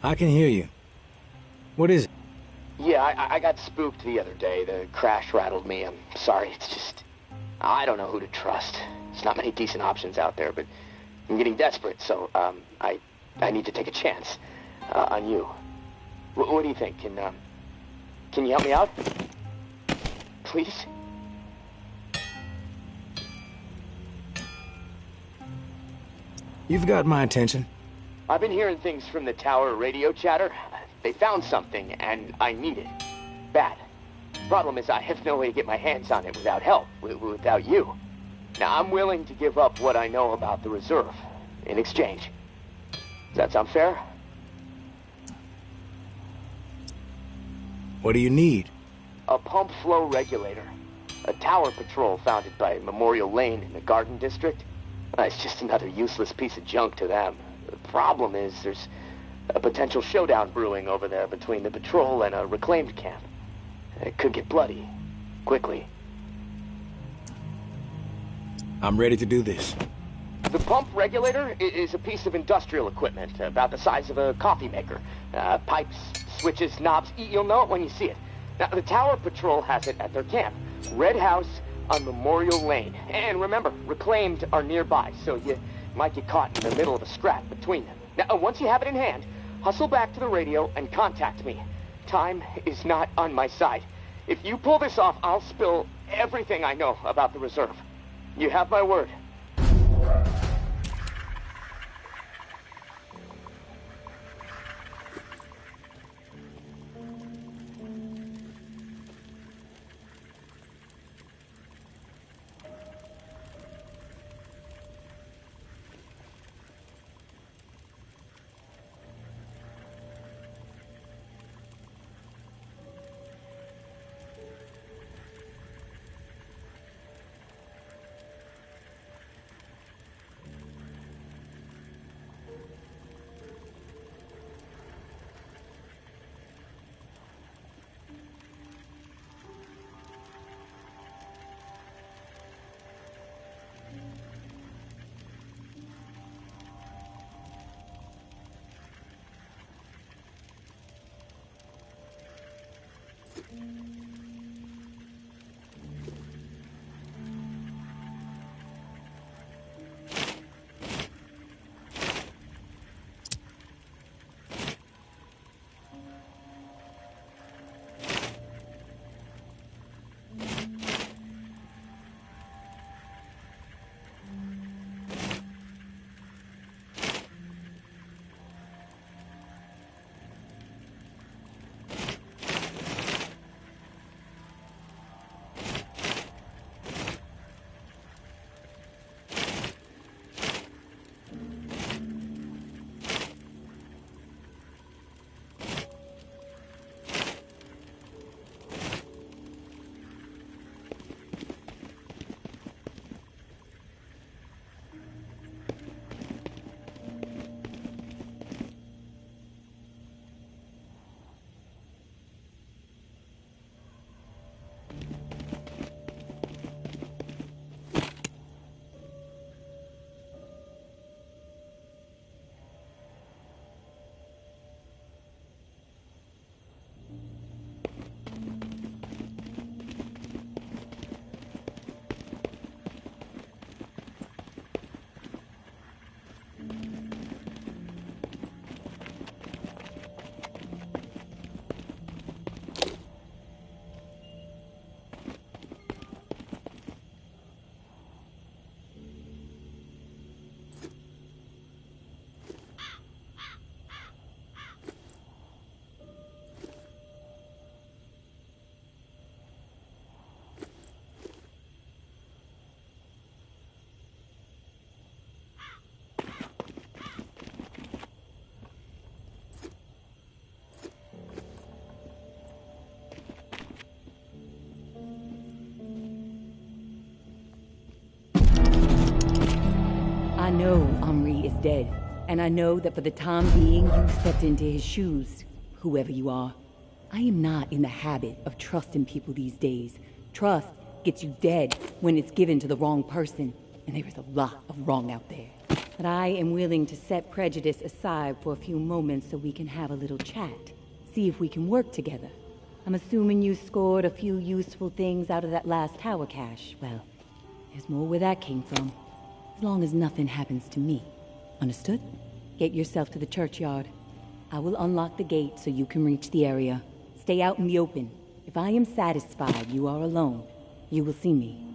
I can hear you. What is it? Yeah, I got spooked the other day. The crash rattled me. I'm sorry, it's just... I don't know who to trust. There's not many decent options out there, but I'm getting desperate, so, I need to take a chance, on you. What do you think? Can you help me out? Please? You've got my attention. I've been hearing things from the tower radio chatter. They found something, and I need it. Bad. Problem is, I have no way to get my hands on it without help, without you. Now, I'm willing to give up what I know about the reserve, in exchange. Does that sound fair? What do you need? A pump flow regulator. A tower patrol founded by Memorial Lane in the Garden District. It's just another useless piece of junk to them. The problem is, there's a potential showdown brewing over there between the patrol and a reclaimed camp. It could get bloody, quickly. I'm ready to do this. The pump regulator is a piece of industrial equipment, about the size of a coffee maker. Pipes, switches, knobs, you'll know it when you see it. Now, the Tower Patrol has it at their camp. Red House on Memorial Lane. And remember, reclaimed are nearby, so you might get caught in the middle of a scrap between them. Now, once you have it in hand, hustle back to the radio and contact me. Time is not on my side. If you pull this off, I'll spill everything I know about the reserve. You have my word. I know Omri is dead, and I know that for the time being you stepped into his shoes, whoever you are. I am not in the habit of trusting people these days. Trust gets you dead when it's given to the wrong person, and there is a lot of wrong out there. but I am willing to set prejudice aside for a few moments so we can have a little chat. See if we can work together. I'm assuming you scored a few useful things out of that last tower cache. Well, there's more where that came from. As long as nothing happens to me. Understood? Get yourself to the churchyard. I will unlock the gate so you can reach the area. Stay out in the open. If I am satisfied you are alone, you will see me.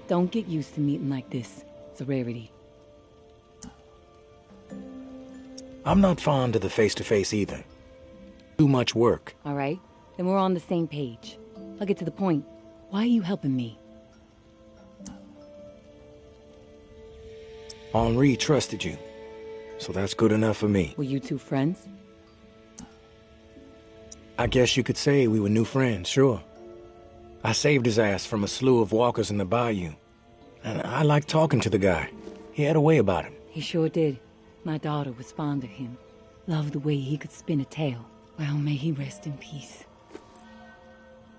Don't get used to meeting like this. It's a rarity. I'm not fond of the face-to-face either. Too much work. All right, then we're on the same page. I'll get to the point. Why are you helping me? Henri trusted you, so that's good enough for me. Were you two friends? I guess you could say we were new friends, sure. I saved his ass from a slew of walkers in the bayou. And I liked talking to the guy. He had a way about him. He sure did. My daughter was fond of him. Loved the way he could spin a tale. Well, may he rest in peace.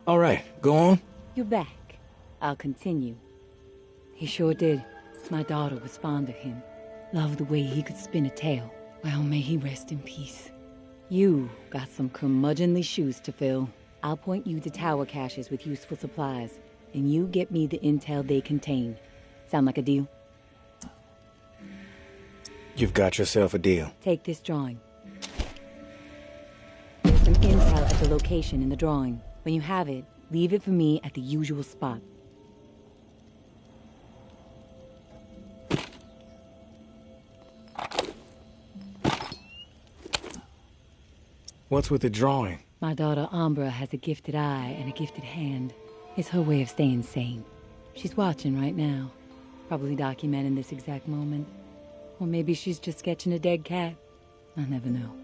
All right, go on. You're back. I'll continue. He sure did. My daughter was fond of him. Loved the way he could spin a tale. Well, may he rest in peace. You got some curmudgeonly shoes to fill. I'll point you to tower caches with useful supplies, and you get me the intel they contain. Sound like a deal? You've got yourself a deal. Take this drawing. There's some intel at the location in the drawing. When you have it, leave it for me at the usual spot. What's with the drawing? My daughter Umbra has a gifted eye and a gifted hand. It's her way of staying sane. She's watching right now. Probably documenting this exact moment. Or maybe she's just sketching a dead cat. I never know.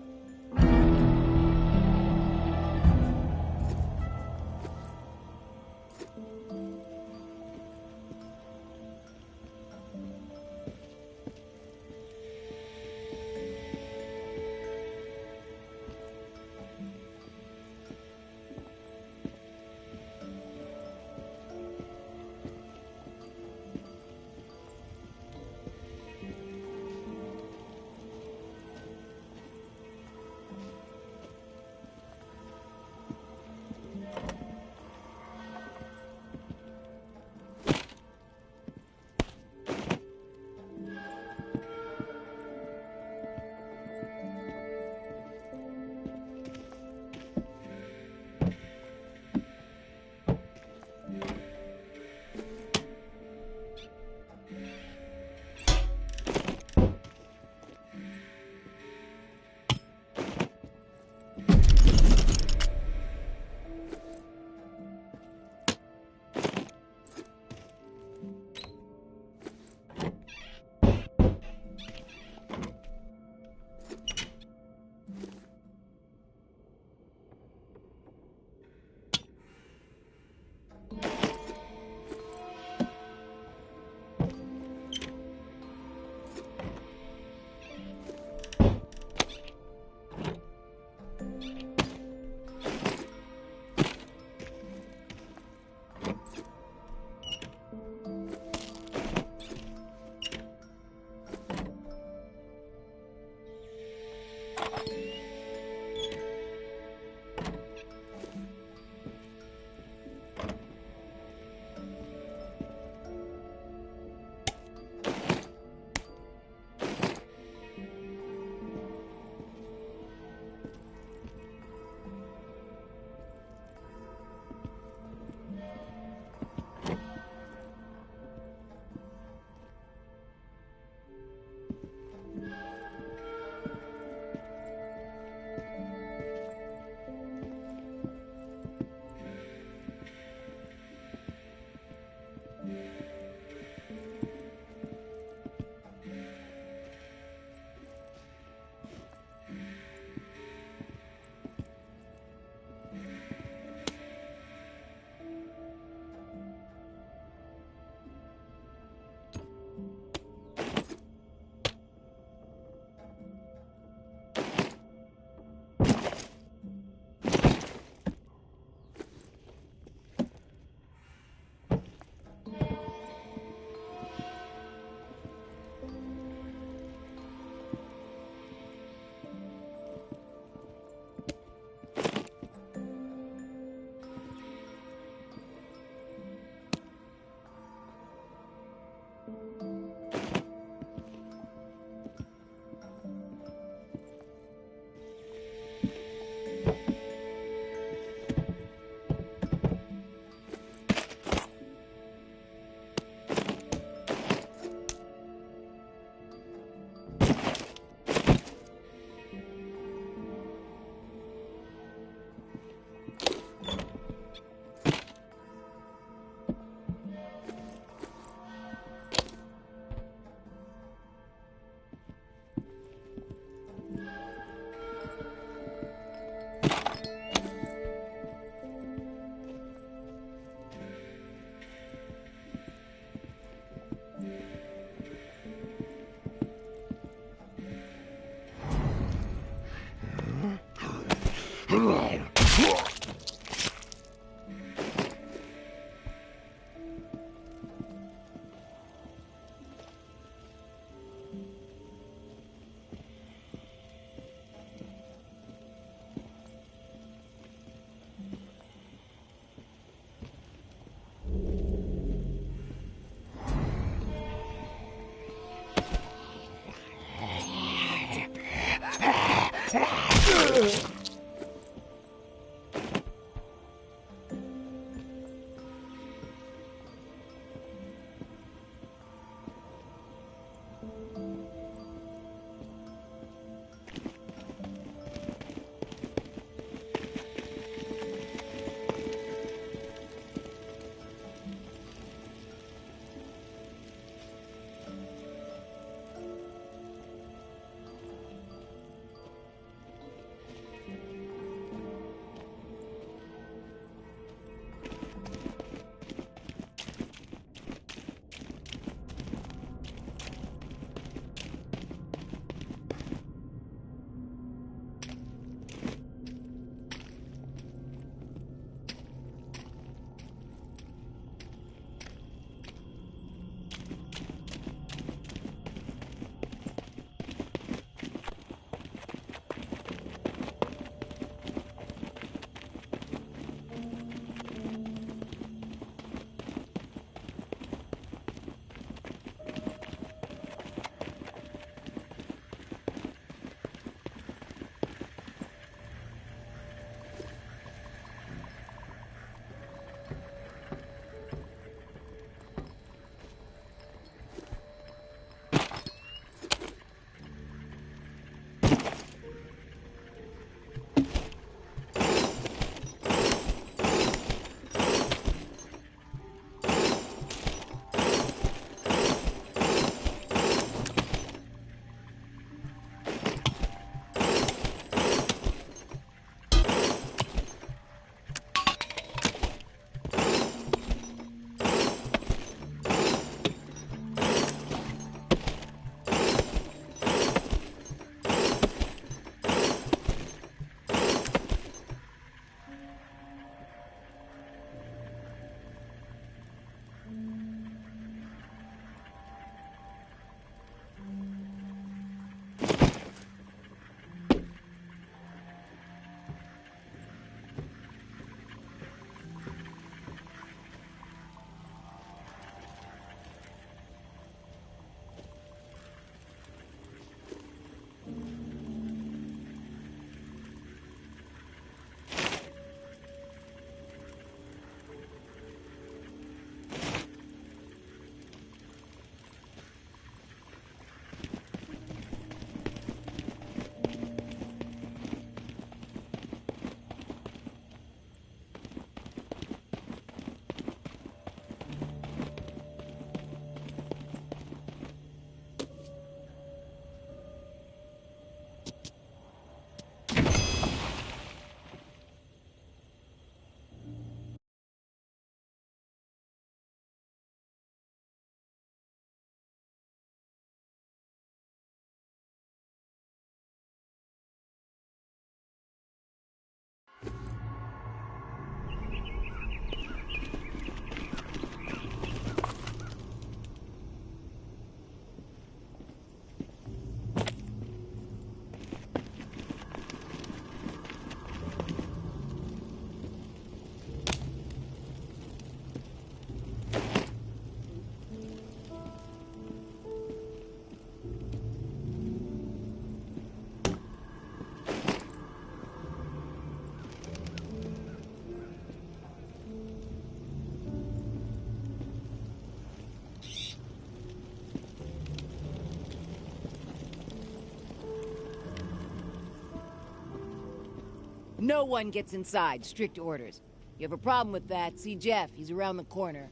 No one gets inside. Strict orders. You have a problem with that, see Jeff. He's around the corner.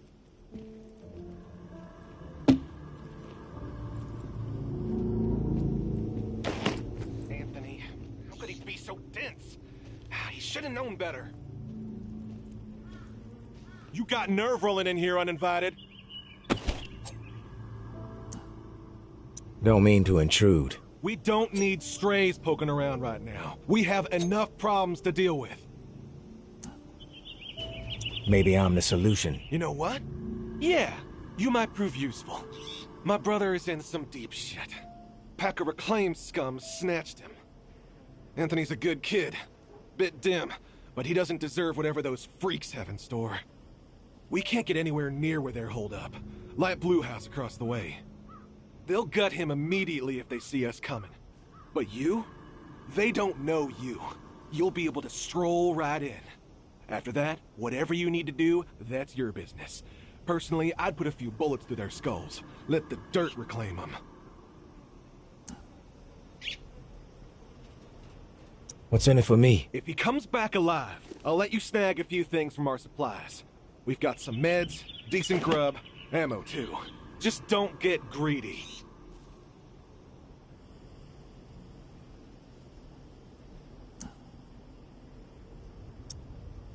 Anthony, how could he be so dense? He should have known better. You got nerve rolling in here uninvited. Don't mean to intrude. We don't need strays poking around right now. We have enough problems to deal with. Maybe I'm the solution. You know what? Yeah, you might prove useful. My brother is in some deep shit. Pack of reclaimed scum snatched him. Anthony's a good kid. Bit dim, but he doesn't deserve whatever those freaks have in store. We can't get anywhere near where they're holed up. Light Blue House across the way. They'll gut him immediately if they see us coming. But you? They don't know you. You'll be able to stroll right in. After that, whatever you need to do, that's your business. Personally, I'd put a few bullets through their skulls. Let the dirt reclaim them. What's in it for me? If he comes back alive, I'll let you snag a few things from our supplies. We've got some meds, decent grub, ammo too. Just don't get greedy.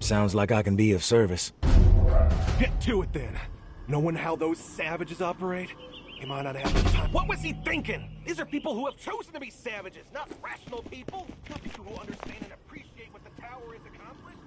Sounds like I can be of service. Get to it then. Knowing how those savages operate, he might not have the time. What was he thinking? These are people who have chosen to be savages, not rational people. Not people who understand and appreciate what the tower has accomplished.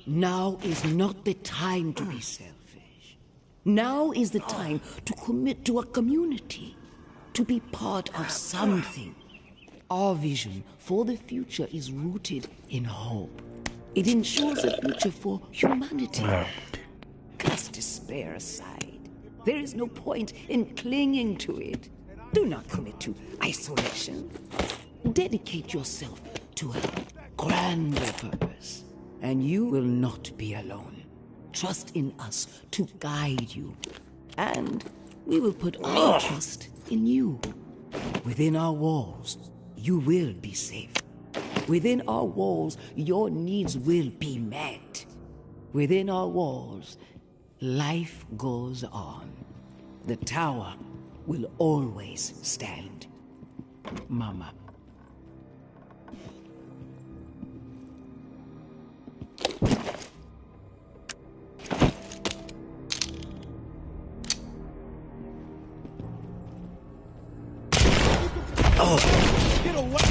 Now is not the time to be selfish. Now is the time to commit to a community, to be part of something. Our vision for the future is rooted in hope. It ensures a future for humanity. Cast despair aside. There is no point in clinging to it. Do not commit to isolation. Dedicate yourself to a grander purpose. And you will not be alone. Trust in us to guide you. And we will put our trust in you. Within our walls, you will be safe. Within our walls, your needs will be met. Within our walls, life goes on. The tower will always stand. Mama. Get away!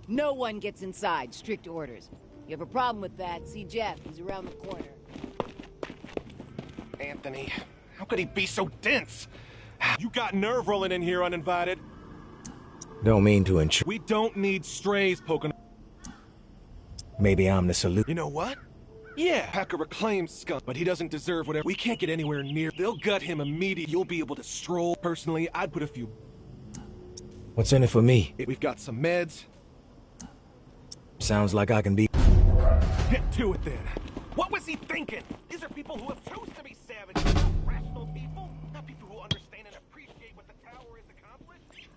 No one gets inside. Strict orders. You have a problem with that, see Jeff. He's around the corner. Anthony, how could he be so dense? You got nerve rolling in here uninvited. Don't mean to intrude. We don't need strays poking. Maybe I'm the solution. You know what? Yeah, Packer reclaims scum, but he doesn't deserve whatever. We can't get anywhere near. They'll gut him immediately. You'll be able to stroll. Personally, I'd put a few. What's in it for me? We've got some meds. Sounds like I can be. Get to it then. What was he thinking? These are people who have chosen to be savages, not rational people, not people who understand and appreciate what the tower has accomplished.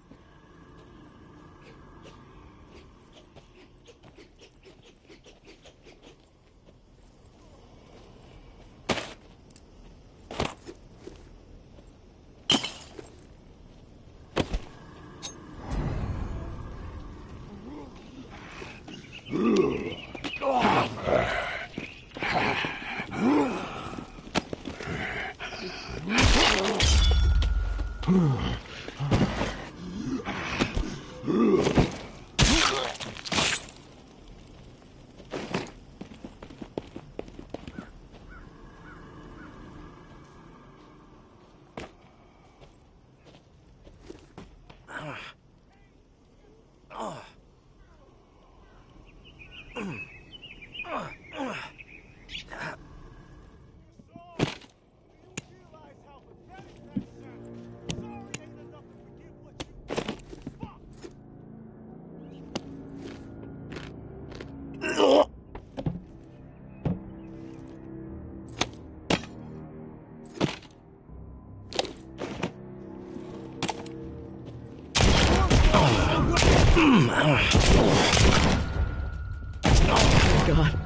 God.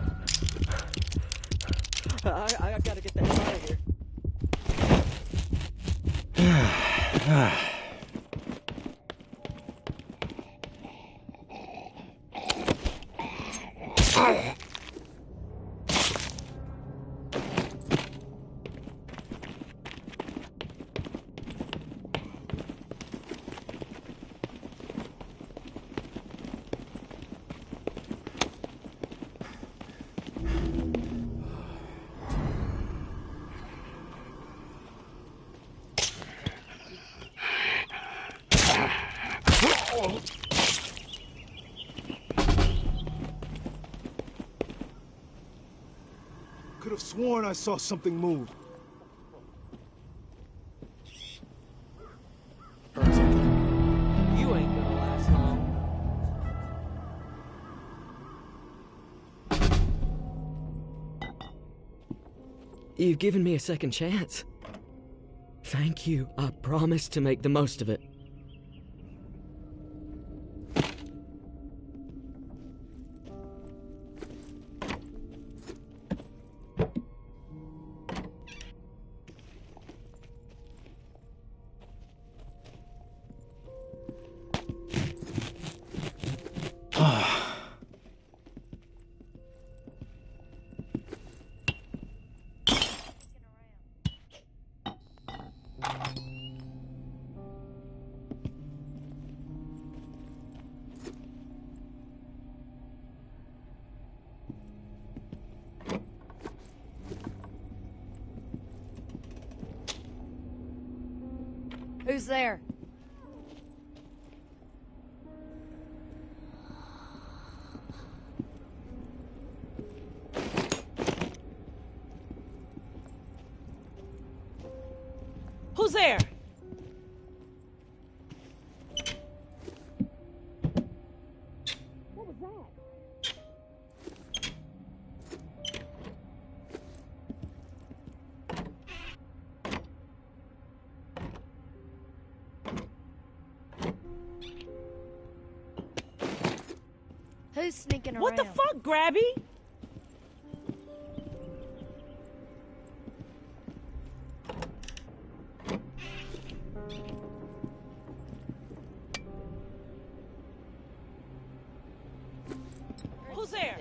I gotta get the hell out of here. Could have sworn I saw something move. You ain't gonna last long. You've given me a second chance. Thank you. I promise to make the most of it. Who's there? Who's there? What was that? Who's sneaking around? What the fuck, Grabby? Who's there?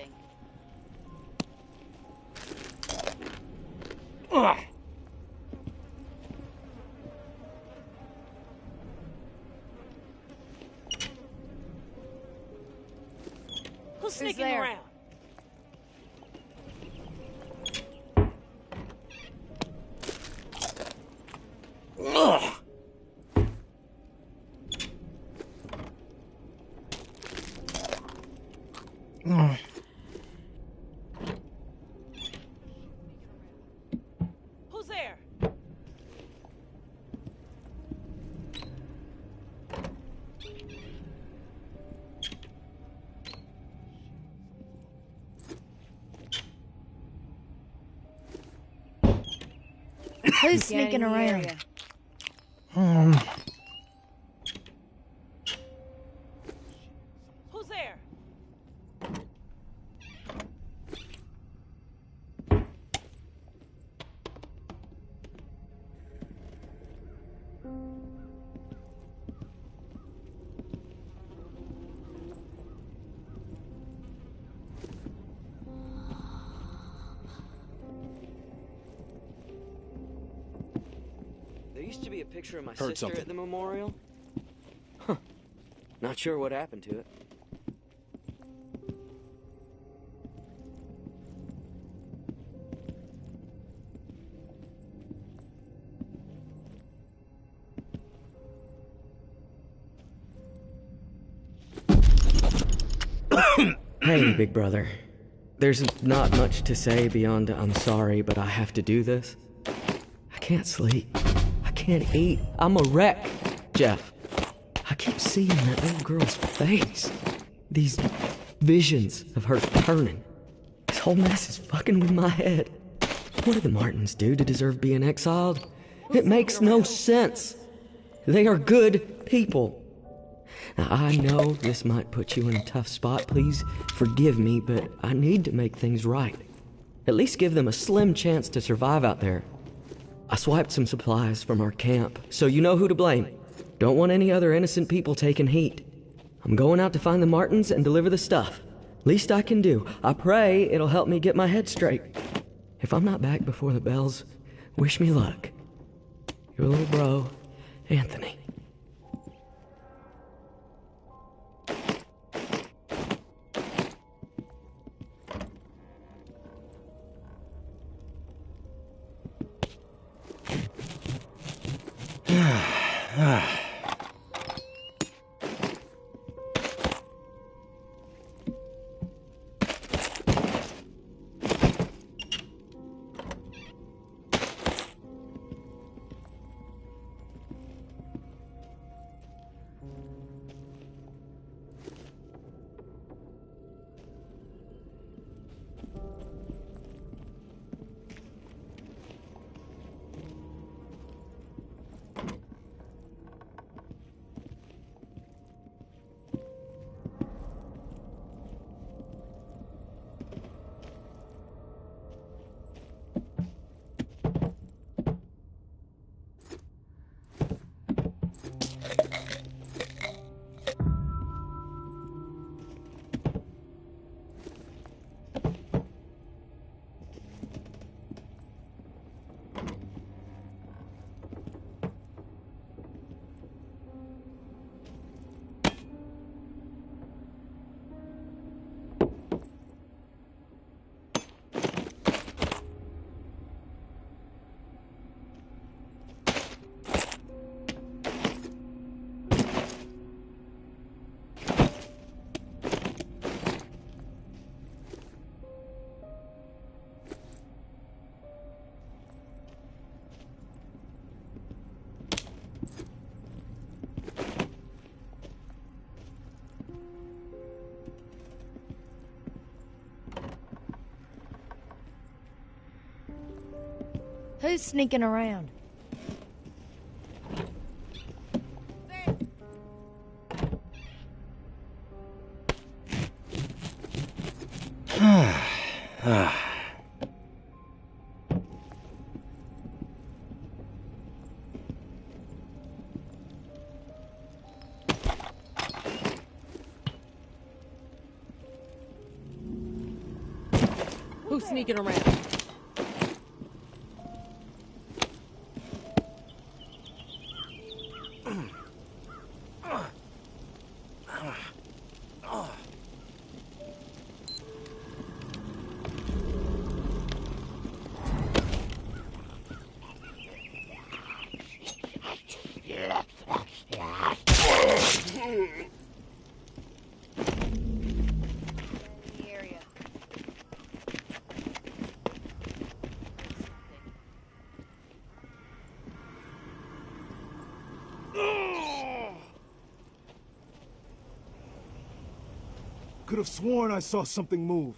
Who's sneaking Scanning the around? area. Who's there? There used to be a picture of my Heard sister something. at the memorial. Huh. Not sure what happened to it. Hey, big brother. There's not much to say beyond I'm sorry, but I have to do this. I can't sleep. I can't eat. I'm a wreck, Jeff. I keep seeing that little girl's face. These visions of her turning. This whole mess is fucking with my head. What did the Martins do to deserve being exiled? It makes no sense. They are good people. Now, I know this might put you in a tough spot. Please forgive me, but I need to make things right. At least give them a slim chance to survive out there. I swiped some supplies from our camp, so you know who to blame. Don't want any other innocent people taking heat. I'm going out to find the Martins and deliver the stuff. Least I can do. I pray it'll help me get my head straight. If I'm not back before the bells, wish me luck. Your little bro, Anthony. Who's sneaking around? Who's sneaking around? Could have sworn I saw something move.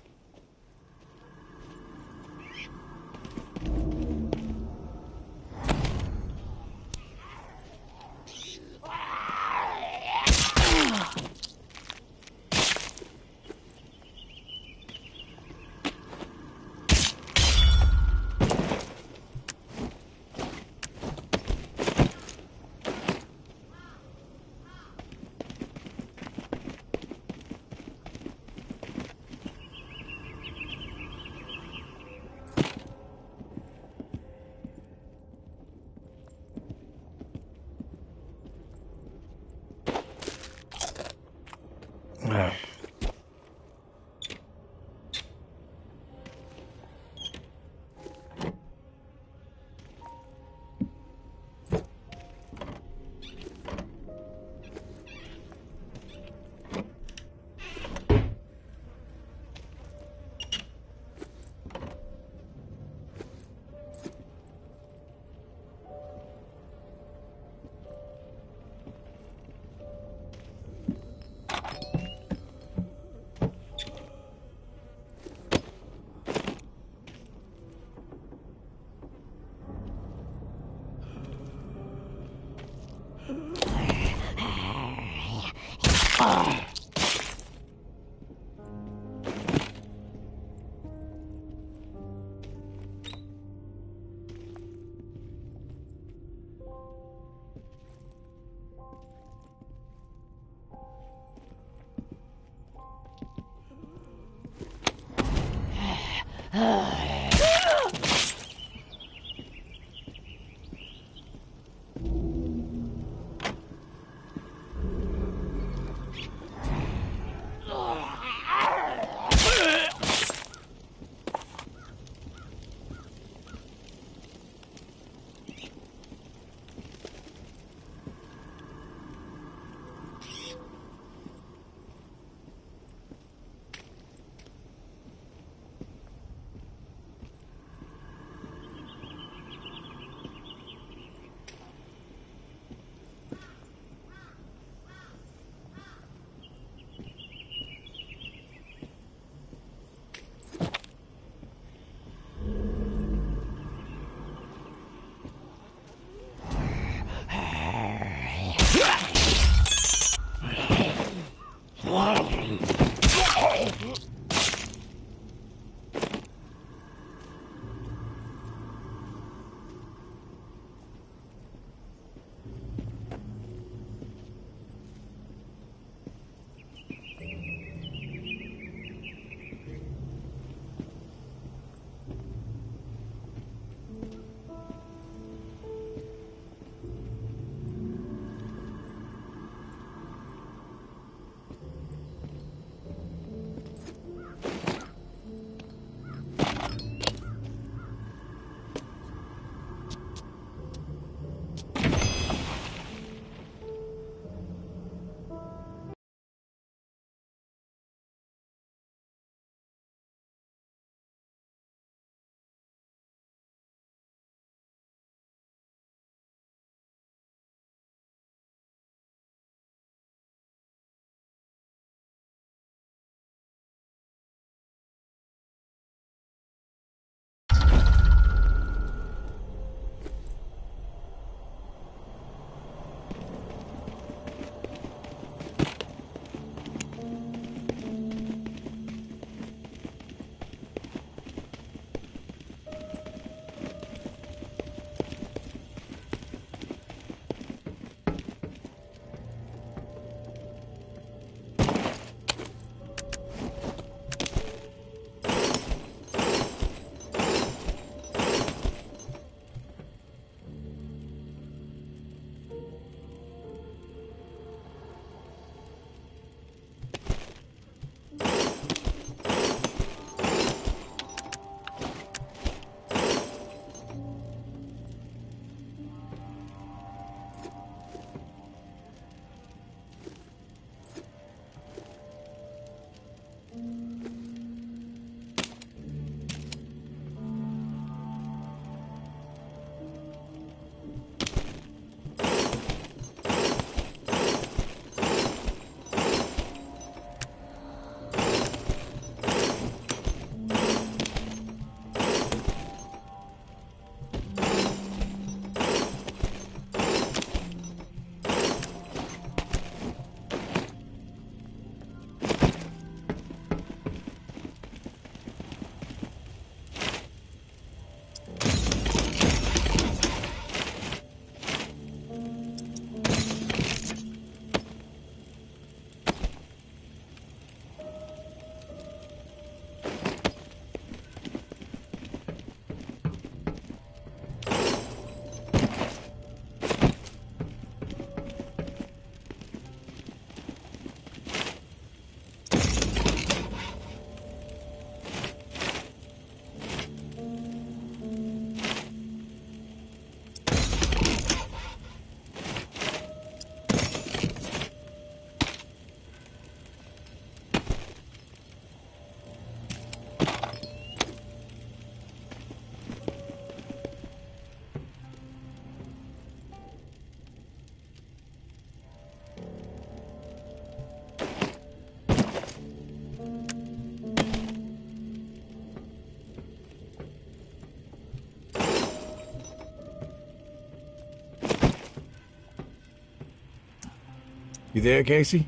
You there, Casey?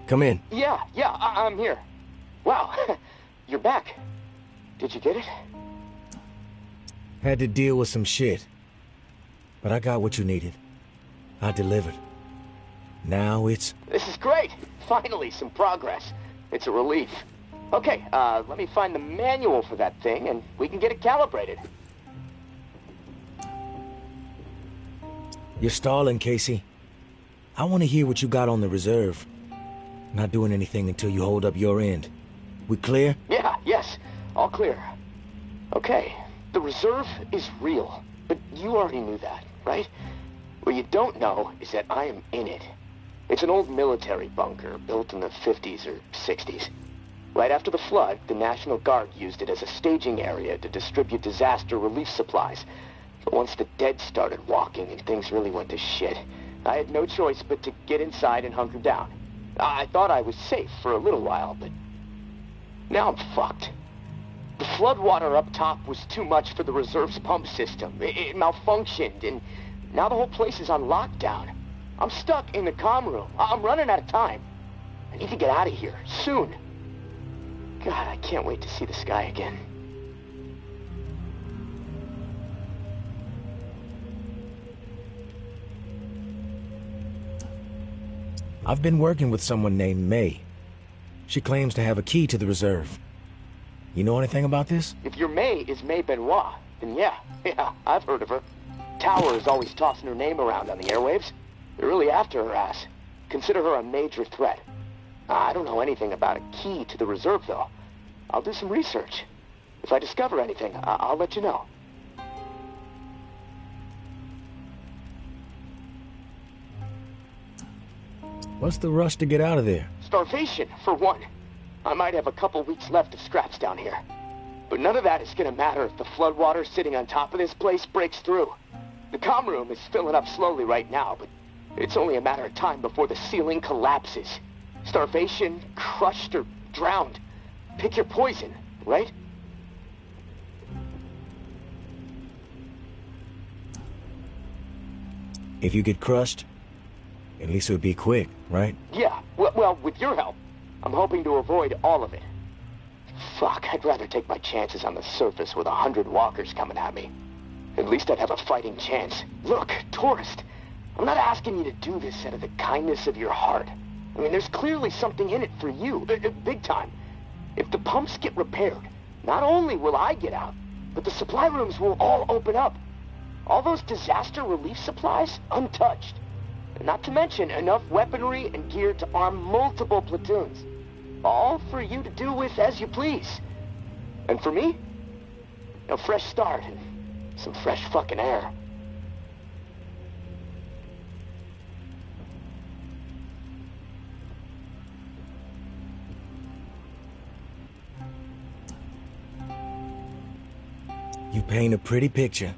Come in. Yeah, I'm here. Wow, you're back. Did you get it? Had to deal with some shit. But I got what you needed. I delivered. Now it's... This is great. Finally, some progress. It's a relief. Okay, let me find the manual for that thing, and we can get it calibrated. You're stalling, Casey. I want to hear what you got on the reserve. Not doing anything until you hold up your end. We clear? Yes. All clear. Okay, the reserve is real, but you already knew that, right? What you don't know is that I am in it. It's an old military bunker built in the 50s or 60s. Right after the flood, the National Guard used it as a staging area to distribute disaster relief supplies. But once the dead started walking and things really went to shit, I had no choice but to get inside and hunker down. I thought I was safe for a little while, but now I'm fucked. The floodwater up top was too much for the reserve's pump system. It malfunctioned, and now the whole place is on lockdown. I'm stuck in the comm room. I'm running out of time. I need to get out of here, soon. God, I can't wait to see the sky again. I've been working with someone named May. She claims to have a key to the reserve. You know anything about this? If your May is May Benoit, then yeah, I've heard of her. Tower is always tossing her name around on the airwaves. They're really after her ass. Consider her a major threat. I don't know anything about a key to the reserve, though. I'll do some research. If I discover anything, I'll let you know. What's the rush to get out of there? Starvation, for one. I might have a couple weeks left of scraps down here. But none of that is gonna matter if the floodwater sitting on top of this place breaks through. The comm room is filling up slowly right now, but it's only a matter of time before the ceiling collapses. Starvation, crushed, or drowned. Pick your poison, right? If you get crushed, at least it would be quick, right? Yeah, well, with your help, I'm hoping to avoid all of it. Fuck, I'd rather take my chances on the surface with 100 walkers coming at me. At least I'd have a fighting chance. Look, tourist, I'm not asking you to do this out of the kindness of your heart. I mean, there's clearly something in it for you, big time. If the pumps get repaired, not only will I get out, but the supply rooms will all open up. All those disaster relief supplies, untouched. Not to mention enough weaponry and gear to arm multiple platoons. All for you to do with as you please. And for me, a fresh start and some fresh fucking air. You paint a pretty picture,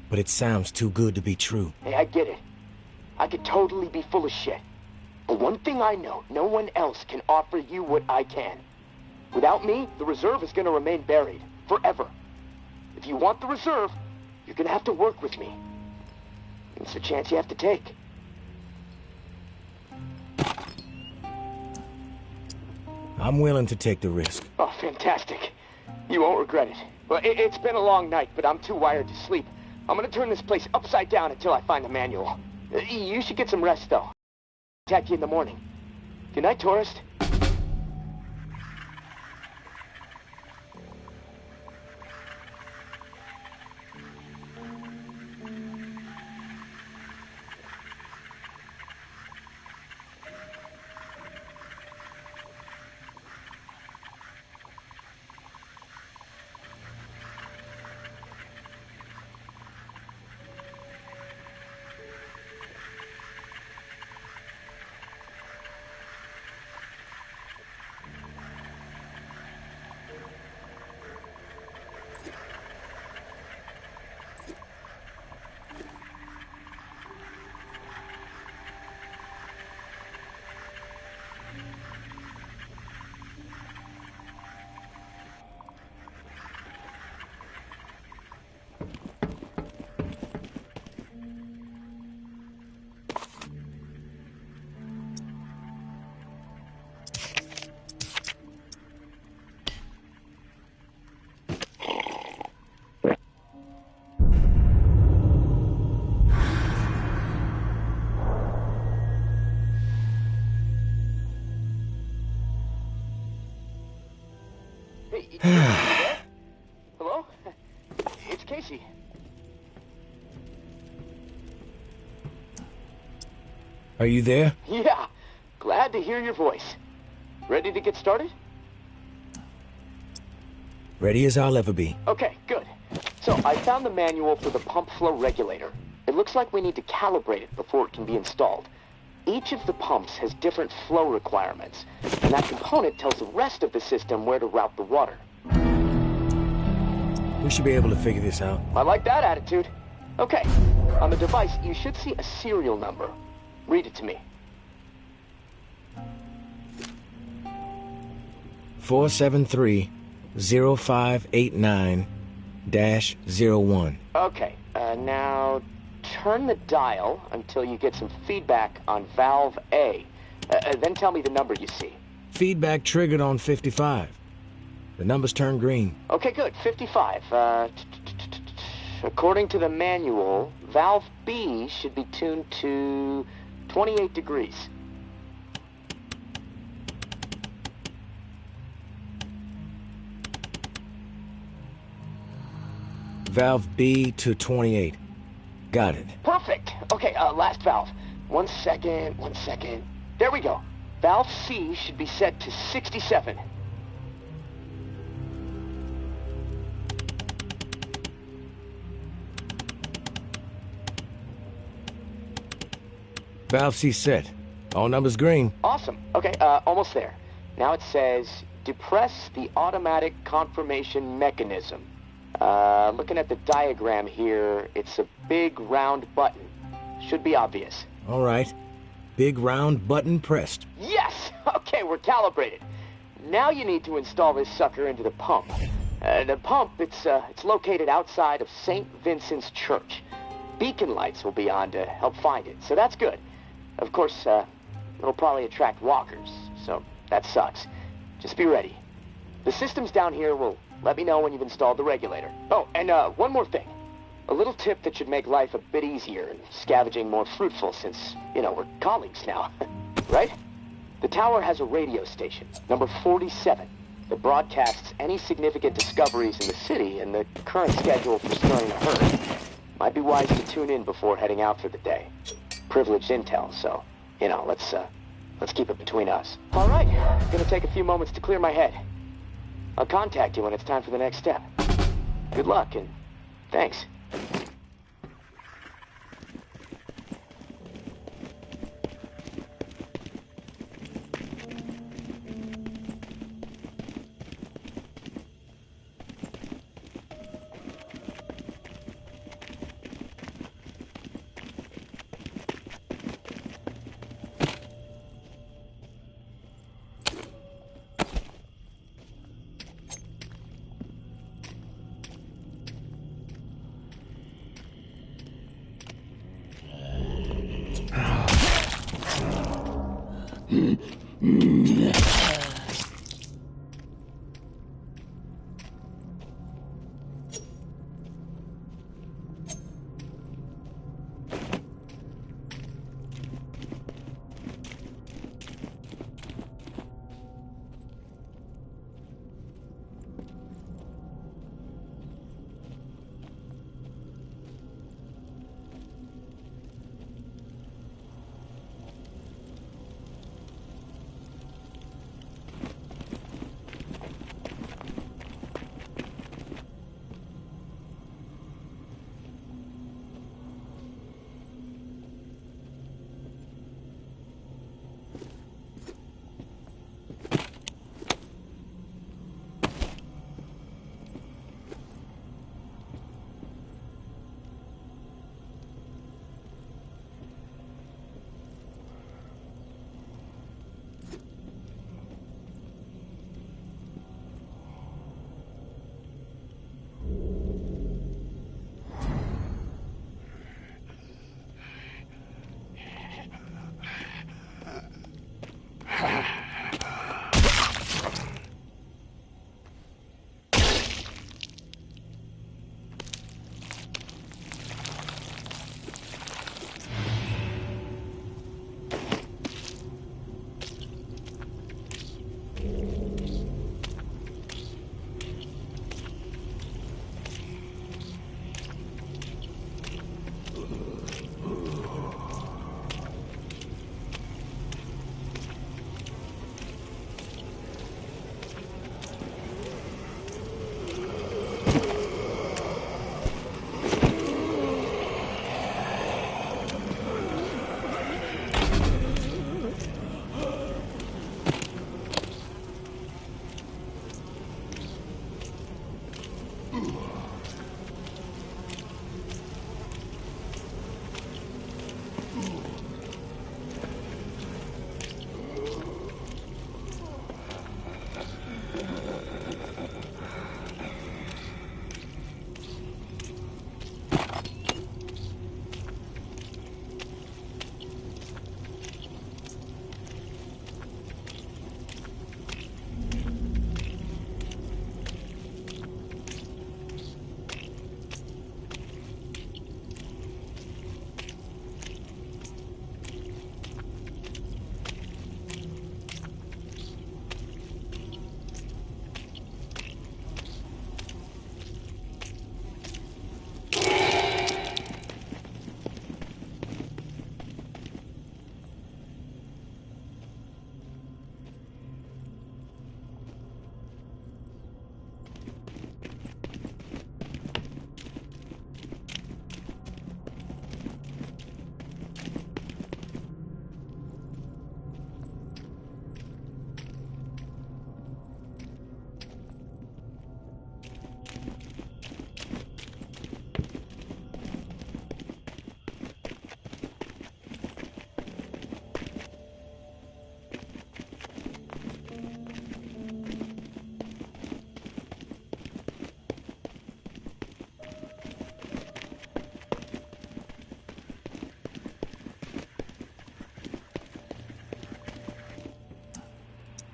but it sounds too good to be true. Hey, I get it. I could totally be full of shit. But one thing I know, no one else can offer you what I can. Without me, the reserve is gonna remain buried. Forever. If you want the reserve, you're gonna have to work with me. It's a chance you have to take. I'm willing to take the risk. Oh, fantastic. You won't regret it. Well, it's been a long night, but I'm too wired to sleep. I'm gonna turn this place upside down until I find the manual. You should get some rest, though. Attack you in the morning. Good night, tourist. Hello? It's Casey. Are you there? Yeah, glad to hear your voice. Ready to get started? Ready as I'll ever be. Okay, good. So, I found the manual for the pump flow regulator. It looks like we need to calibrate it before it can be installed. Each of the pumps has different flow requirements, and that component tells the rest of the system where to route the water. We should be able to figure this out. I like that attitude. Okay, on the device, you should see a serial number. Read it to me. 473-0589-01. Okay, now turn the dial until you get some feedback on valve A. Then tell me the number you see. Feedback triggered on 55. The numbers turned green. Okay, good. 55. According to the manual, valve B should be tuned to 28 degrees. Valve B to 28. Got it. Perfect. Okay, last valve. 1 second, 1 second. There we go. Valve C should be set to 67. Valve C set. All numbers green. Awesome. Okay, almost there. Now it says, depress the automatic confirmation mechanism. Looking at the diagram here, it's a big round button. Should be obvious. All right. Big round button pressed. Yes! Okay, we're calibrated. Now you need to install this sucker into the pump. The pump, it's located outside of St. Vincent's Church. Beacon lights will be on to help find it, so that's good. Of course, it'll probably attract walkers, so that sucks. Just be ready. The systems down here will let me know when you've installed the regulator. Oh, and one more thing. A little tip that should make life a bit easier and scavenging more fruitful since, we're colleagues now. Right? The tower has a radio station, number 47, that broadcasts any significant discoveries in the city and the current schedule for stirring a herd. Might be wise to tune in before heading out for the day. Privileged intel, so, let's keep it between us. All right, gonna take a few moments to clear my head. I'll contact you when it's time for the next step. Good luck, and thanks.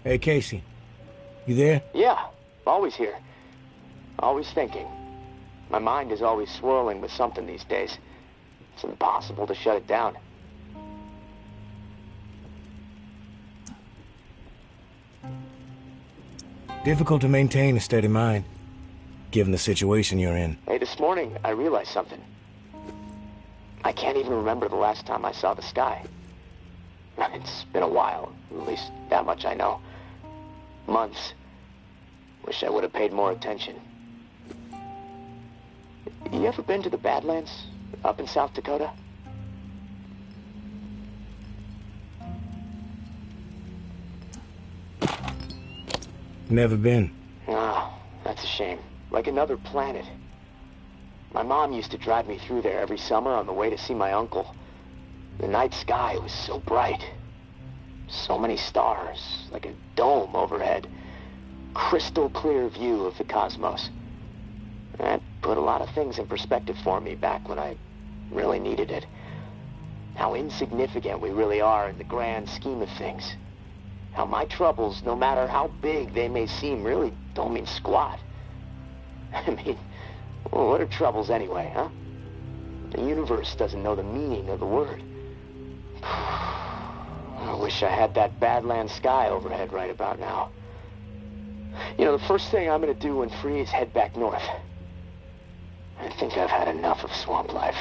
Hey, Casey. You there? Yeah, always here. Always thinking. My mind is always swirling with something these days. It's impossible to shut it down. Difficult to maintain a steady mind, given the situation you're in. Hey, this morning I realized something. I can't even remember the last time I saw the sky. It's been a while, at least that much I know. Months. Wish I would have paid more attention. You ever been to the Badlands, up in South Dakota? Never been. Oh, that's a shame. Like another planet. My mom used to drive me through there every summer on the way to see my uncle. The night sky was so bright. So many stars, like a dome overhead. Crystal clear view of the cosmos. That put a lot of things in perspective for me back when I really needed it. How insignificant we really are in the grand scheme of things. How my troubles, no matter how big they may seem, really don't mean squat. I mean, well, what are troubles anyway, huh? The universe doesn't know the meaning of the word. I wish I had that Badlands sky overhead right about now. You know, the first thing I'm gonna do when free is head back north. I think I've had enough of swamp life.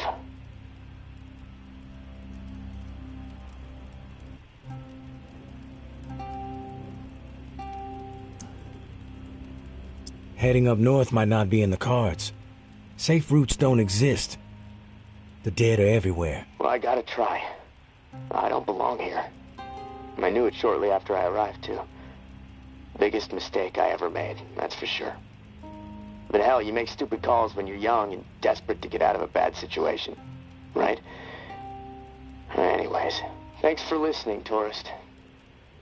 Heading up north might not be in the cards. Safe routes don't exist. The dead are everywhere. Well, I gotta try. I don't belong here. I knew it shortly after I arrived, too. Biggest mistake I ever made, that's for sure. But hell, you make stupid calls when you're young and desperate to get out of a bad situation, right? Anyways, thanks for listening, tourist.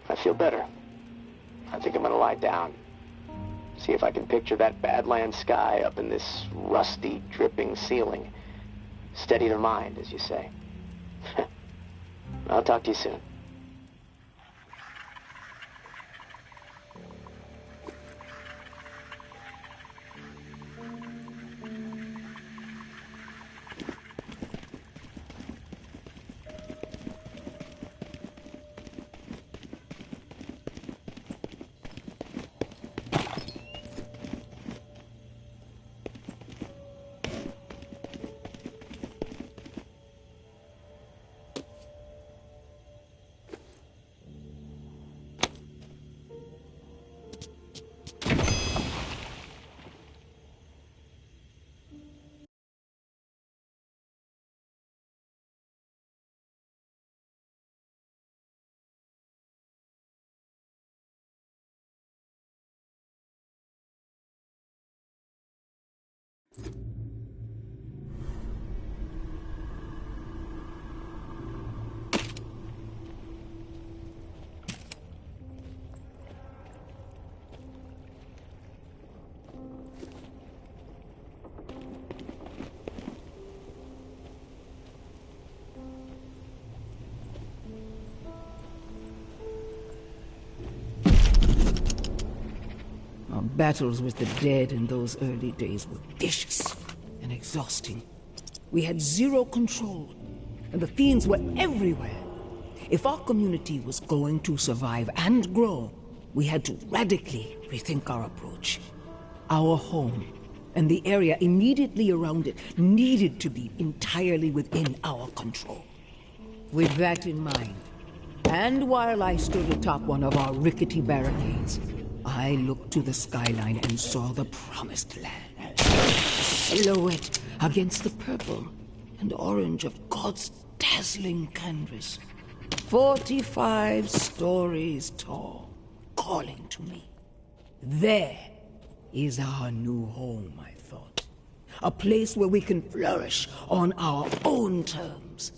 I feel better. I think I'm gonna lie down. See if I can picture that Badlands sky up in this rusty, dripping ceiling. Steady the mind, as you say. I'll talk to you soon. Battles with the dead in those early days were vicious and exhausting. We had zero control, and the fiends were everywhere. If our community was going to survive and grow, we had to radically rethink our approach. Our home and the area immediately around it needed to be entirely within our control. With that in mind, and while I stood atop one of our rickety barricades, I looked to the skyline and saw the promised land. A silhouette against the purple and orange of God's dazzling canvas. 45 stories tall, calling to me. There is our new home, I thought. A place where we can flourish on our own terms.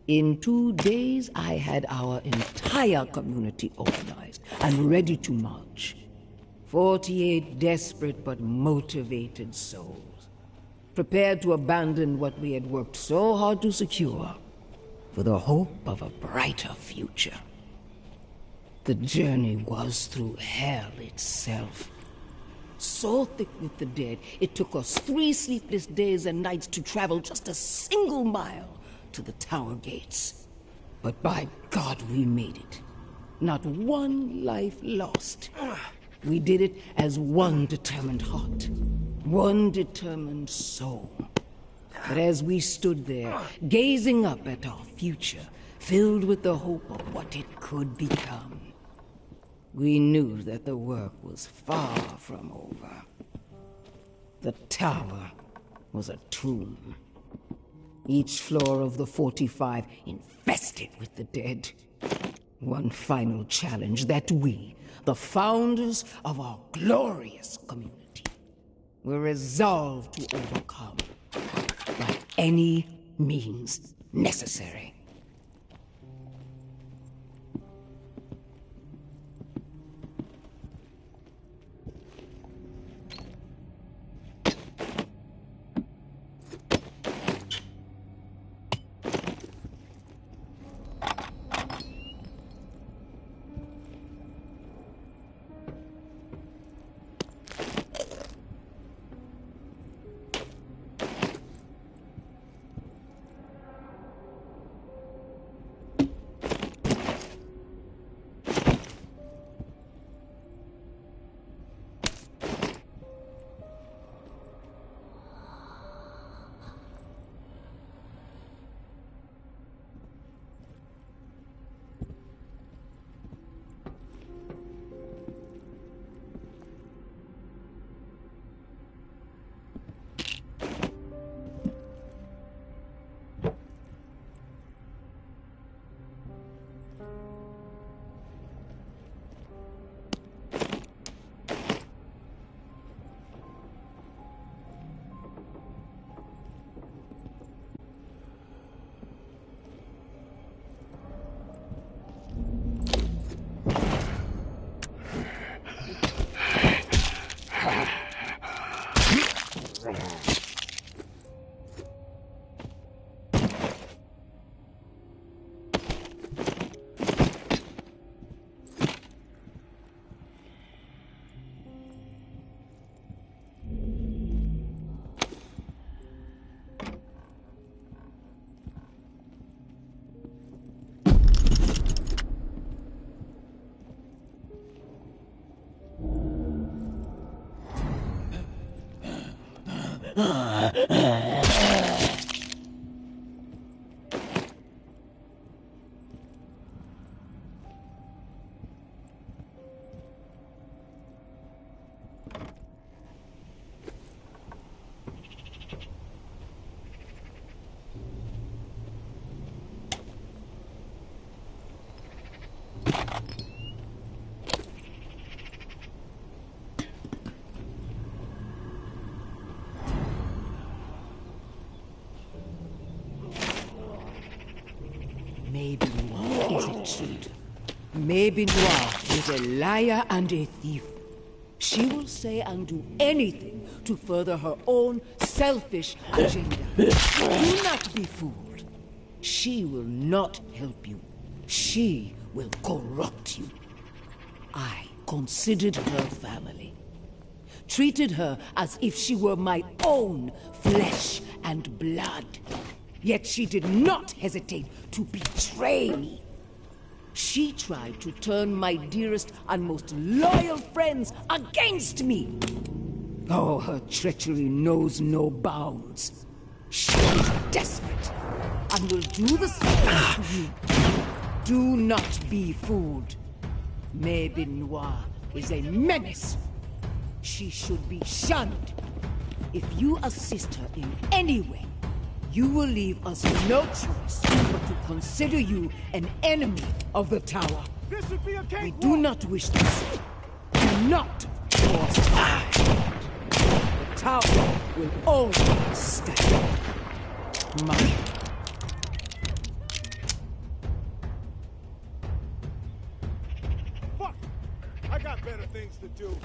In 2 days, I had our entire community organized and ready to march. 48 desperate but motivated souls, prepared to abandon what we had worked so hard to secure for the hope of a brighter future. The journey was through hell itself. So thick with the dead, it took us 3 sleepless days and nights to travel just a single mile to the tower gates. But by God, we made it. Not one life lost. We did it as one determined heart, one determined soul. But as we stood there, gazing up at our future, filled with the hope of what it could become, we knew that the work was far from over. The tower was a tomb. Each floor of the 45 infested with the dead. One final challenge that we, the founders of our glorious community, were resolved to overcome by any means necessary. Maybe Noir is a cheat. Maybe Noir is a liar and a thief. She will say and do anything to further her own selfish agenda. Do not be fooled. She will not help you. She will corrupt you. I considered her family. Treated her as if she were my own flesh and blood. Yet she did not hesitate to betray me. She tried to turn my dearest and most loyal friends against me. Oh, her treachery knows no bounds. She is desperate and will do the same to you. Do not be fooled. Maybin Noir is a menace. She should be shunned. If you assist her in any way, you will leave us no choice but to consider you an enemy of the tower. This would be a We do not wish this. Do not force time. The tower will always stand. Mine. Fuck! I got better things to do.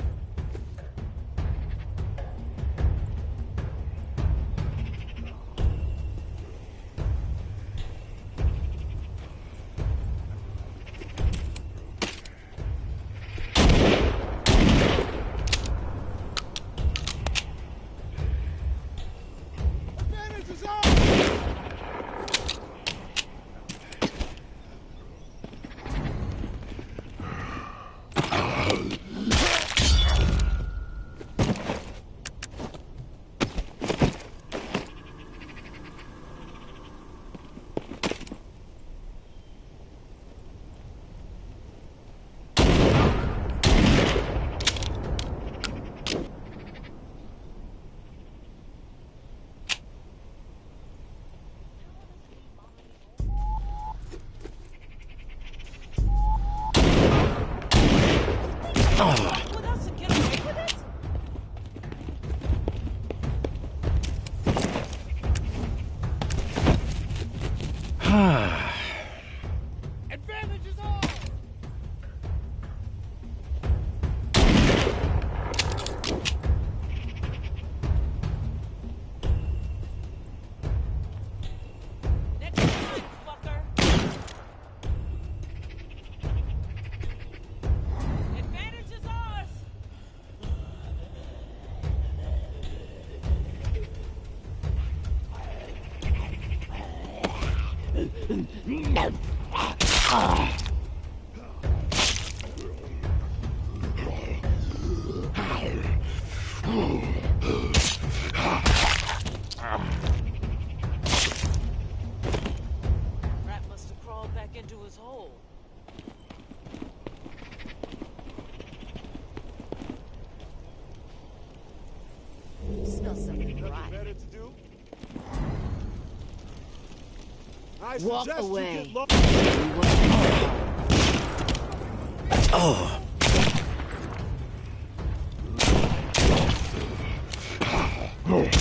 Advantage is ours! Next time, fucker. Advantage is ours. Rat must have crawled back into his hole. Smell something rotten. Better to do? I Walk suggest you away. get lost. Oh. Oh.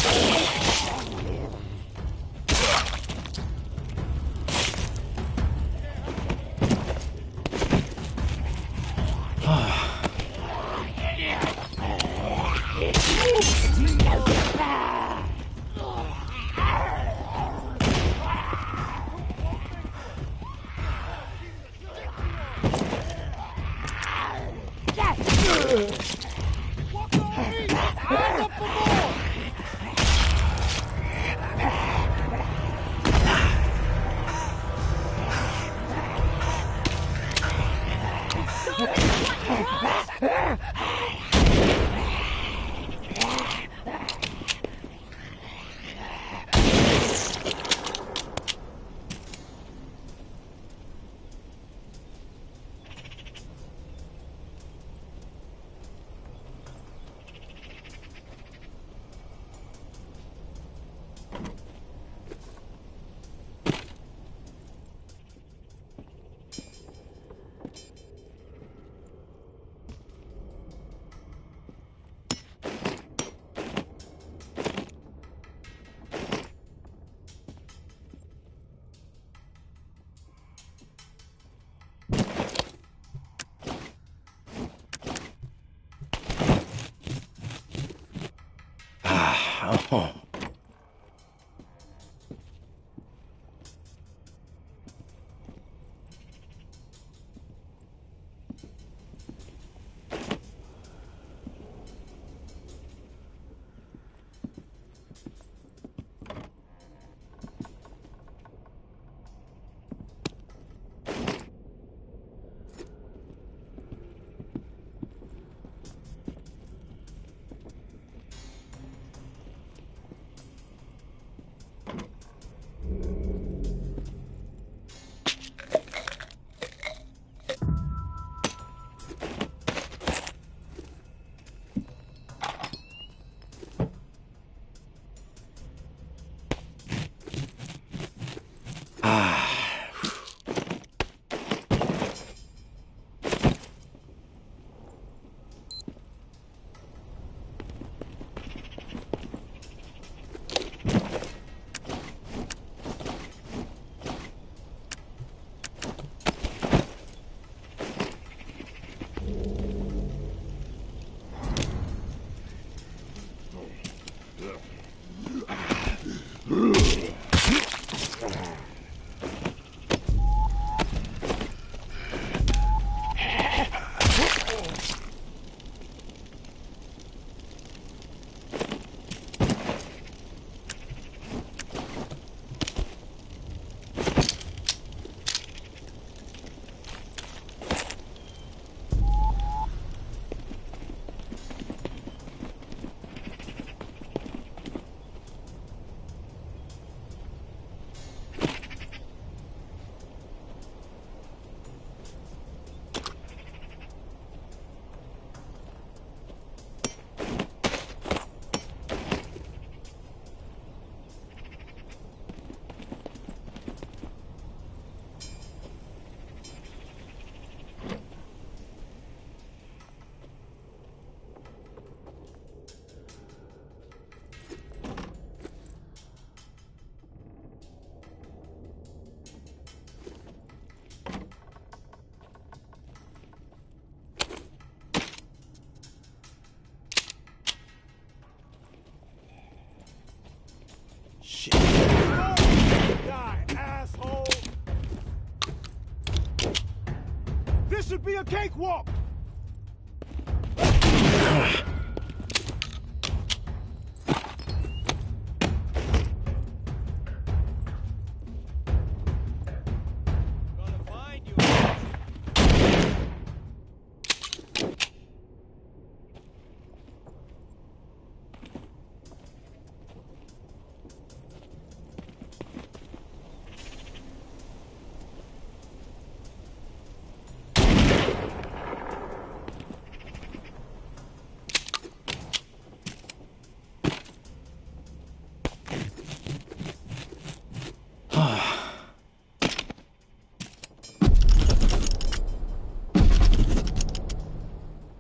a cakewalk!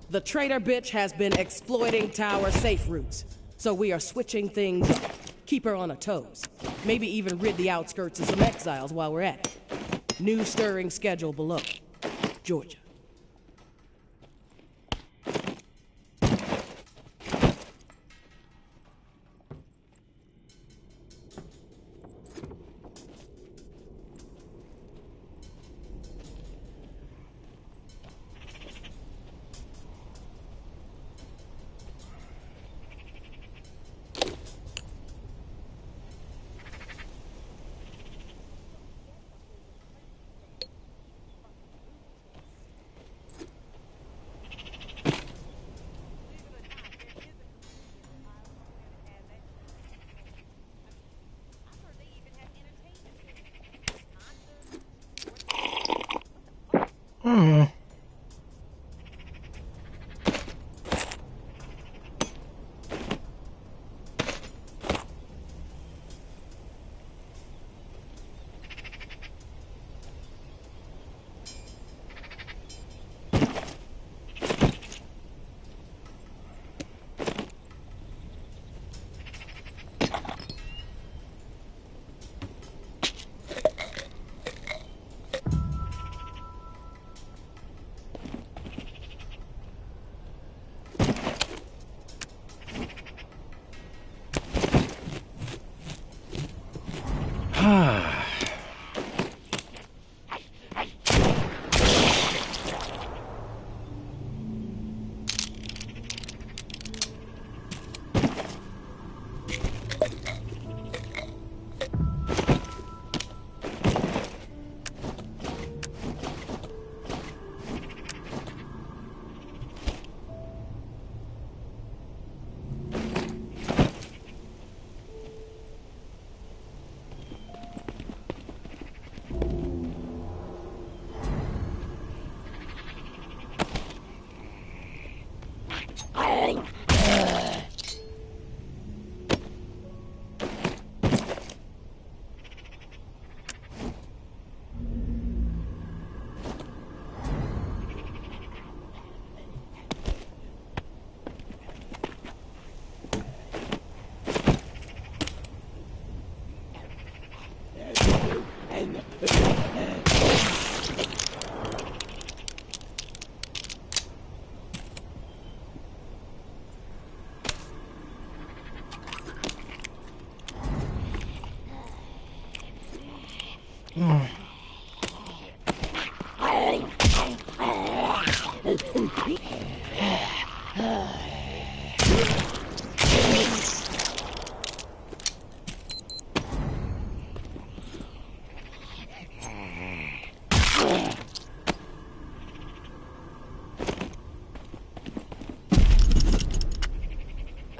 The traitor bitch has been exploiting tower safe routes, so we are switching things up. Keep her on her toes. Maybe even rid the outskirts of some exiles while we're at it. New stirring schedule below. Georgia.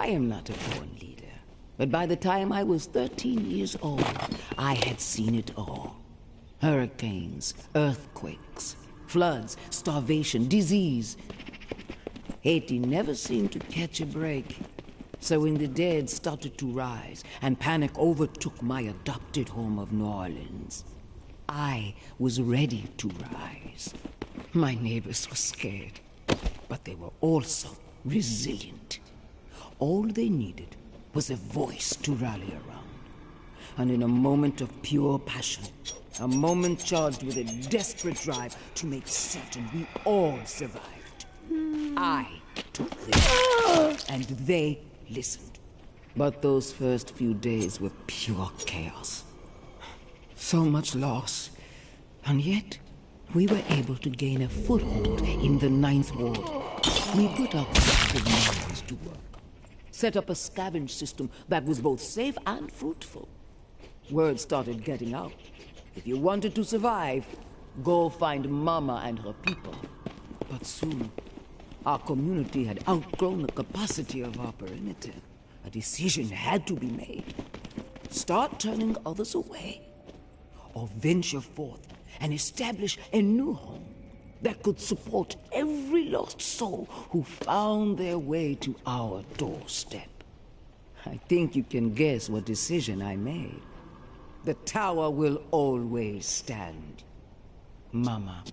I am not a born leader, but by the time I was 13 years old, I had seen it all. Hurricanes, earthquakes, floods, starvation, disease. Haiti never seemed to catch a break. So when the dead started to rise and panic overtook my adopted home of New Orleans, I was ready to rise. My neighbors were scared, but they were also resilient. All they needed was a voice to rally around. And in a moment of pure passion, a moment charged with a desperate drive to make certain we all survived, I took them, and they listened. But those first few days were pure chaos. So much loss, and yet we were able to gain a foothold in the Ninth Ward. We put our collective minds to work. Set up a scavenge system that was both safe and fruitful. Word started getting out. If you wanted to survive, go find Mama and her people. But soon, our community had outgrown the capacity of our perimeter. A decision had to be made. Start turning others away, or venture forth and establish a new home that could support every lost soul who found their way to our doorstep. I think you can guess what decision I made. The tower will always stand. Mama.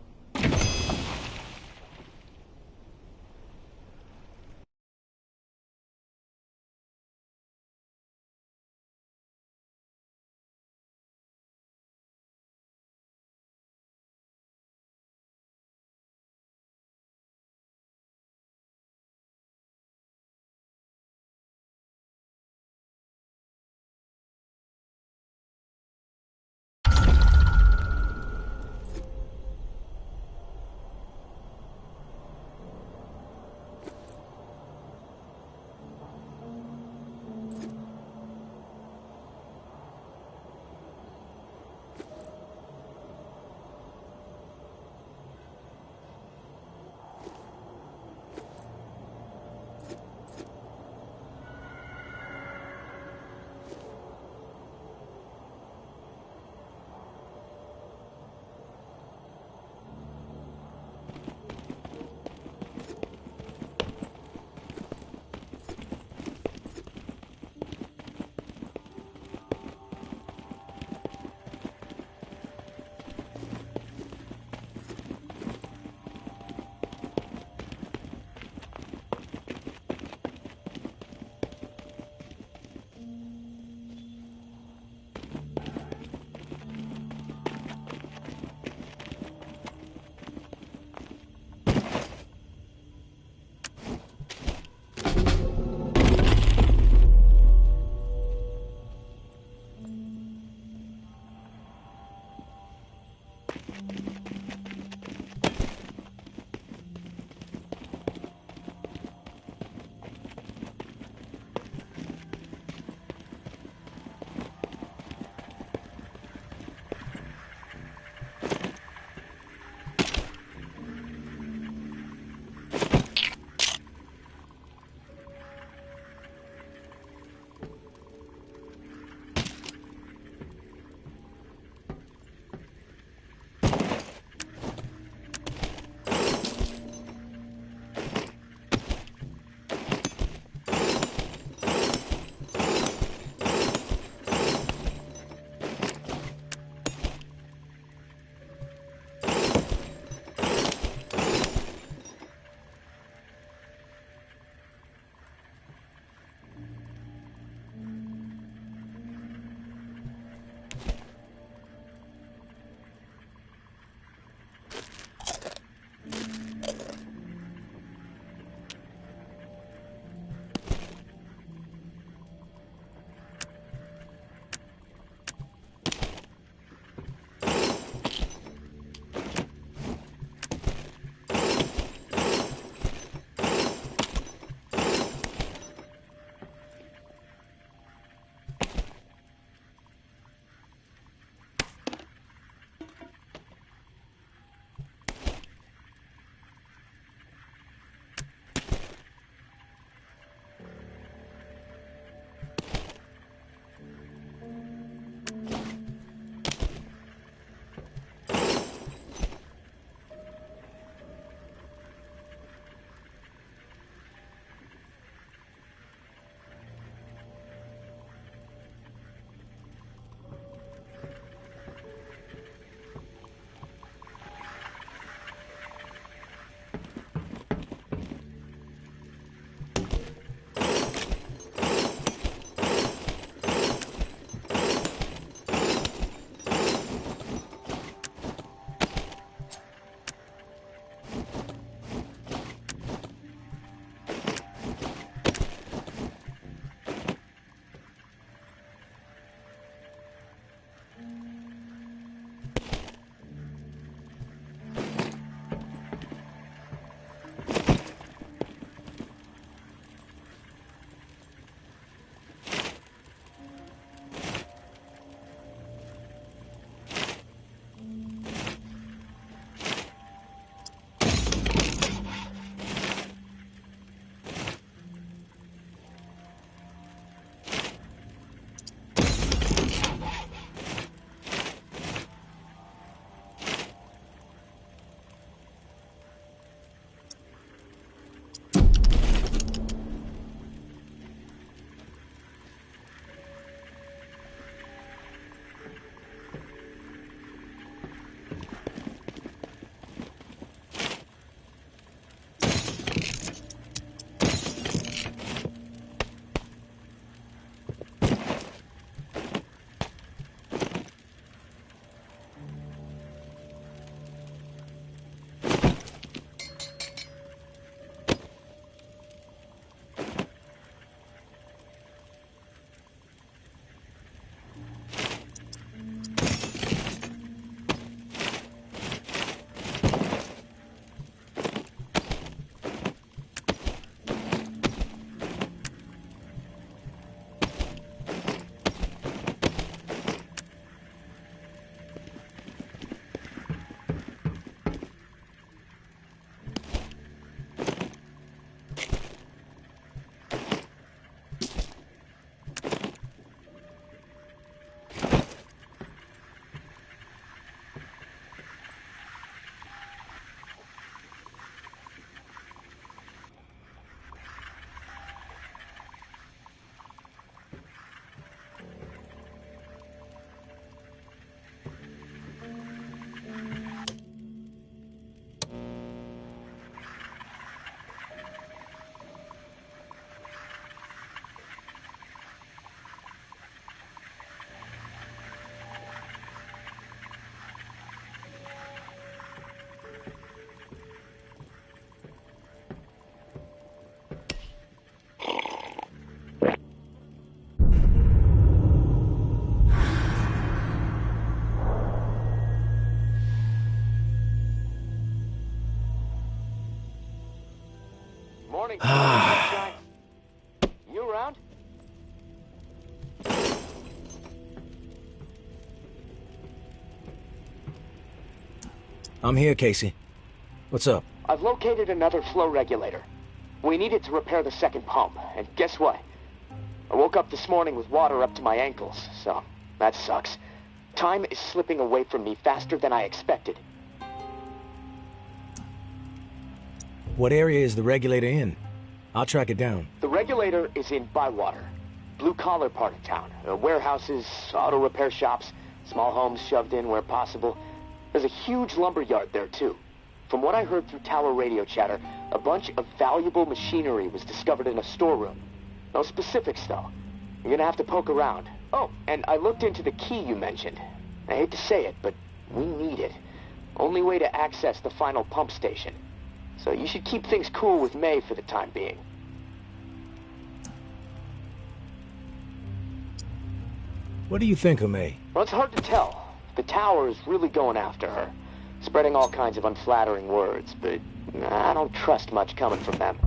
morning, sunshine. You around? I'm here, Casey. What's up? I've located another flow regulator. We need it to repair the second pump, and guess what? I woke up this morning with water up to my ankles, so that sucks. Time is slipping away from me faster than I expected. What area is the regulator in? I'll track it down. The regulator is in Bywater, blue-collar part of town. Warehouses, auto repair shops, small homes shoved in where possible. There's a huge lumber yard there, too. From what I heard through tower radio chatter, a bunch of valuable machinery was discovered in a storeroom. No specifics, though. You're gonna have to poke around. Oh, and I looked into the key you mentioned. I hate to say it, but we need it. Only way to access the final pump station. So you should keep things cool with May for the time being. What do you think of May? Well, it's hard to tell. The tower is really going after her. Spreading all kinds of unflattering words, but I don't trust much coming from them.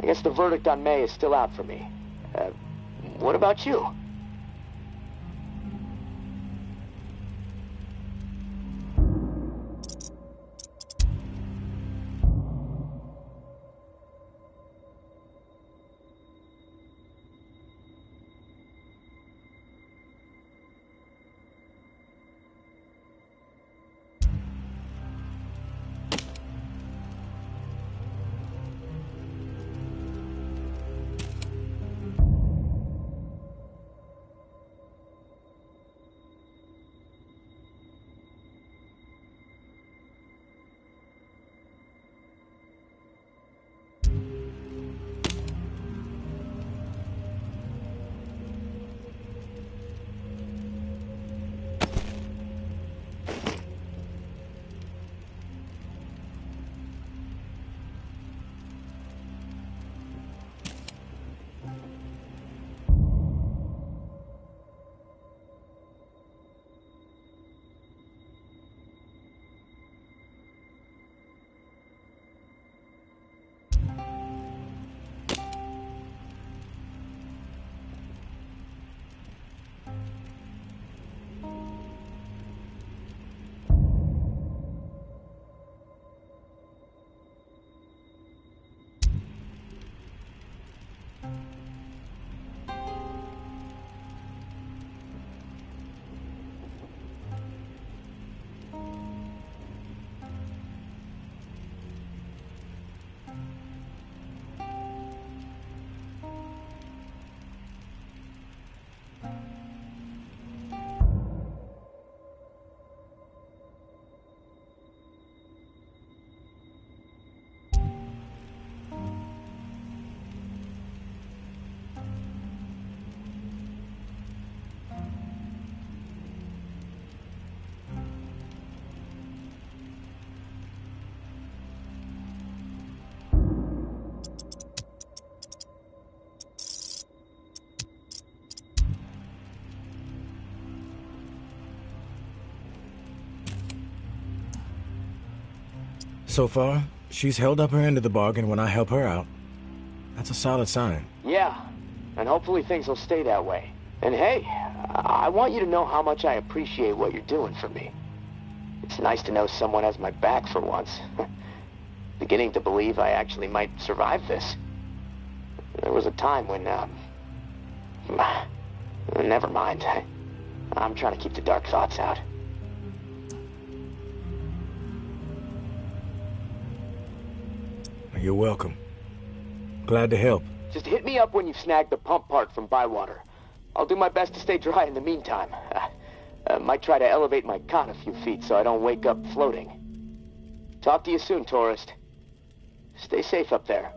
I guess the verdict on May is still out for me. What about you? so far. She's held up her end of the bargain when I help her out. That's a solid sign. Yeah, and hopefully things will stay that way. And hey, I want you to know how much I appreciate what you're doing for me. It's nice to know someone has my back for once. Beginning to believe I actually might survive this. There was a time when, never mind. I'm trying to keep the dark thoughts out. You're welcome. Glad to help. Just hit me up when you've snagged the pump part from Bywater. I'll do my best to stay dry in the meantime. Might try to elevate my cot a few feet so I don't wake up floating. Talk to you soon, tourist. Stay safe up there.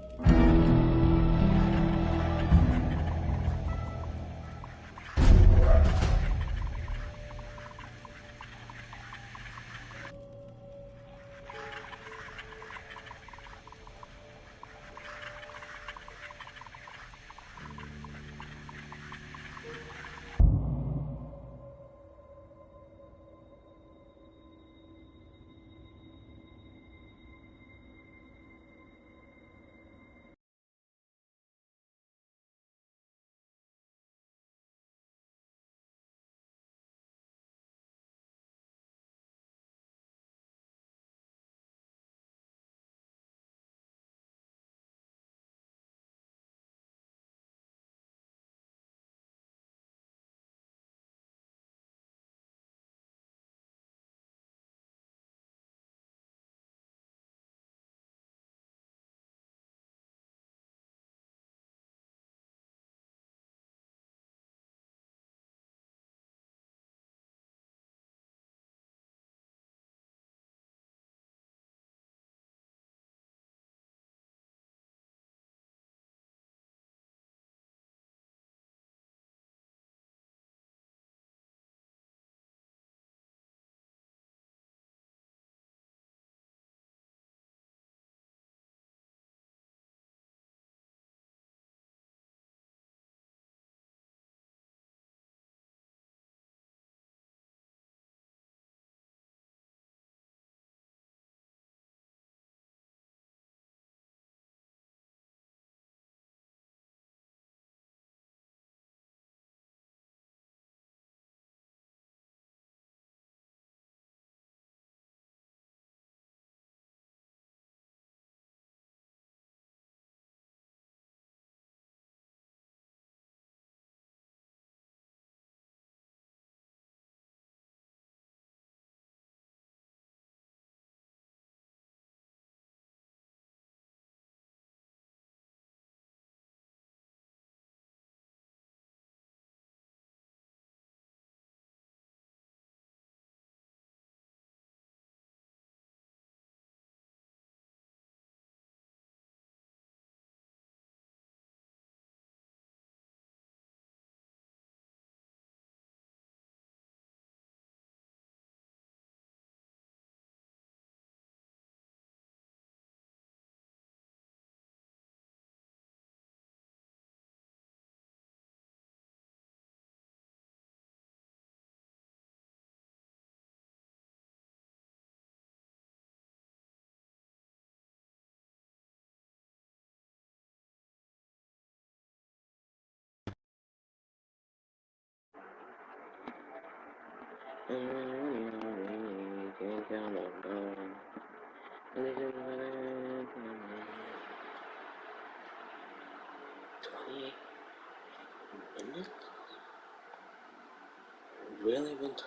Really? But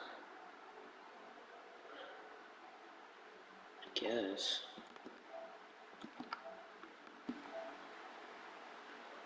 I guess.